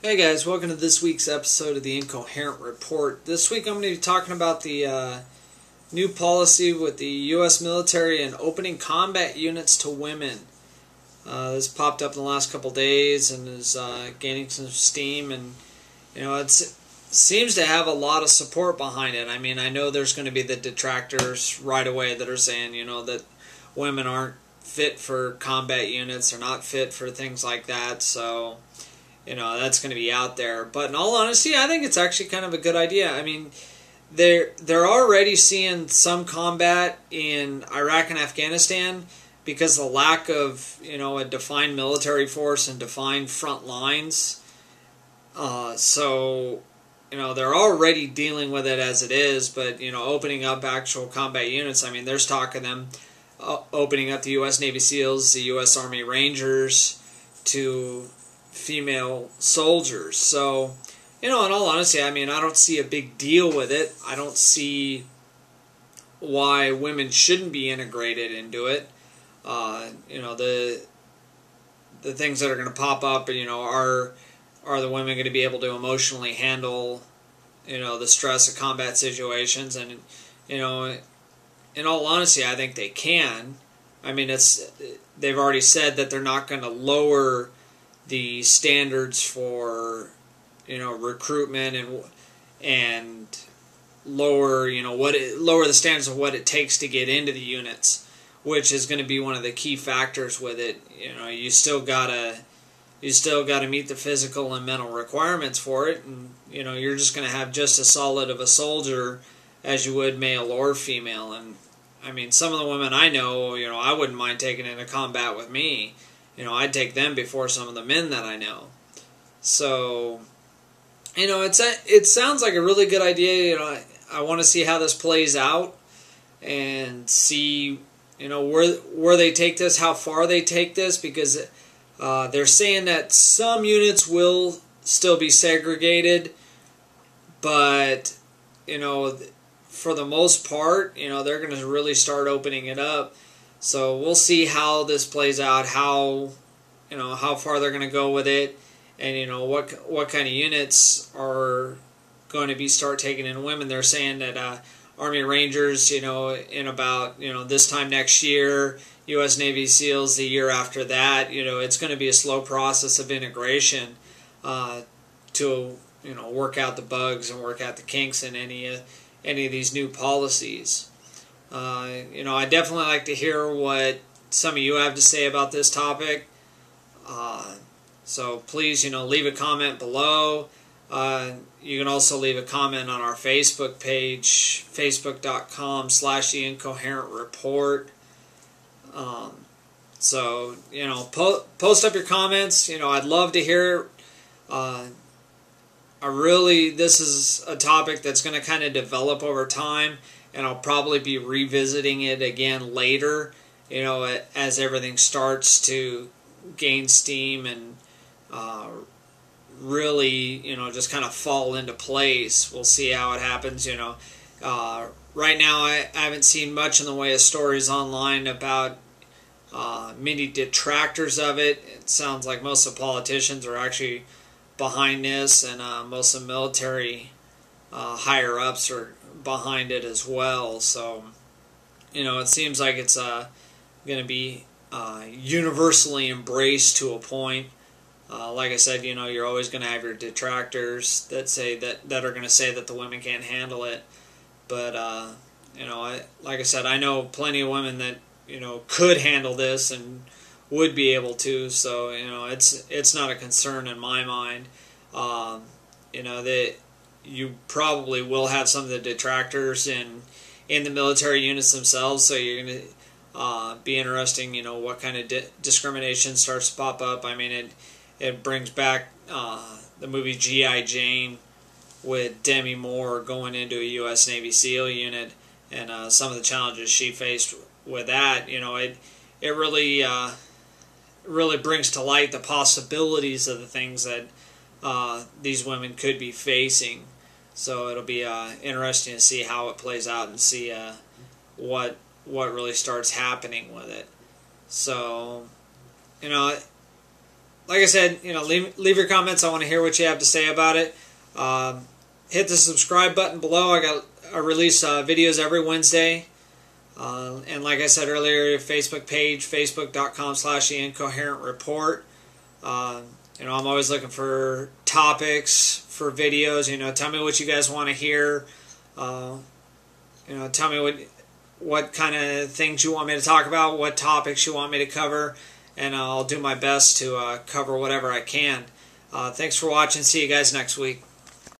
Hey guys, welcome to this week's episode of the Incoherent Report. This week I'm going to be talking about the new policy with the U.S. military and opening combat units to women. This popped up in the last couple days and is gaining some steam, and it seems to have a lot of support behind it. I mean, I know there's going to be the detractors right away that are saying, that women aren't fit for combat units, or not fit for things like that, so that's going to be out there. But in all honesty, I think it's actually kind of a good idea. I mean, they're already seeing some combat in Iraq and Afghanistan because of the lack of, a defined military force and defined front lines. So they're already dealing with it as it is, but, opening up actual combat units, I mean, there's talk of them opening up the U.S. Navy SEALs, the U.S. Army Rangers to female soldiers. So, in all honesty, I mean, I don't see a big deal with it. I don't see why women shouldn't be integrated into it. The things that are going to pop up, are the women going to be able to emotionally handle, the stress of combat situations? And, in all honesty, I think they can. I mean, they've already said that they're not going to lower the standards for recruitment and lower lower the standards of what it takes to get into the units, which is going to be one of the key factors with it. You still gotta meet the physical and mental requirements for it, and you're just going to have just as solid of a soldier as you would male or female. And I mean, some of the women I know, I wouldn't mind taking into combat with me. I'd take them before some of the men that I know. So, it sounds like a really good idea. I want to see how this plays out and see, where they take this, how far they take this, because they're saying that some units will still be segregated, but, for the most part, they're going to really start opening it up. So we'll see how this plays out, how far they're going to go with it, and what kind of units are going to start taking in women. They're saying that Army Rangers, in about this time next year, U.S. Navy SEALs the year after that. It's going to be a slow process of integration to work out the bugs and work out the kinks in any of these new policies. I definitely like to hear what some of you have to say about this topic. So please, leave a comment below. You can also leave a comment on our Facebook page, facebook.com/The Incoherent Report. So, post up your comments. I'd love to hear it. This is a topic that's going to kind of develop over time, and I'll probably be revisiting it again later, as everything starts to gain steam and really, just kind of fall into place. We'll see how it happens. Right now I haven't seen much in the way of stories online about many detractors of it. It sounds like most of the politicians are actually behind this, and most of the military higher-ups are behind it as well. So, it seems like it's going to be universally embraced to a point. Like I said, you're always going to have your detractors that are going to say that the women can't handle it. But like I said, I know plenty of women that could handle this and would be able to. So it's not a concern in my mind. That you probably will have some of the detractors in the military units themselves. So you're going to be interesting. What kind of discrimination starts to pop up. I mean, it brings back the movie G.I. Jane with Demi Moore going into a U.S. Navy SEAL unit, and some of the challenges she faced with that. It really brings to light the possibilities of the things that these women could be facing. So it'll be interesting to see how it plays out and see what really starts happening with it. So, like I said, leave your comments. I want to hear what you have to say about it. Hit the subscribe button below. I release videos every Wednesday. And like I said earlier, Facebook page, facebook.com/theincoherent report. I'm always looking for topics for videos. Tell me what you guys want to hear. Tell me what kind of things you want me to talk about, what topics you want me to cover, and I'll do my best to cover whatever I can. Thanks for watching. See you guys next week.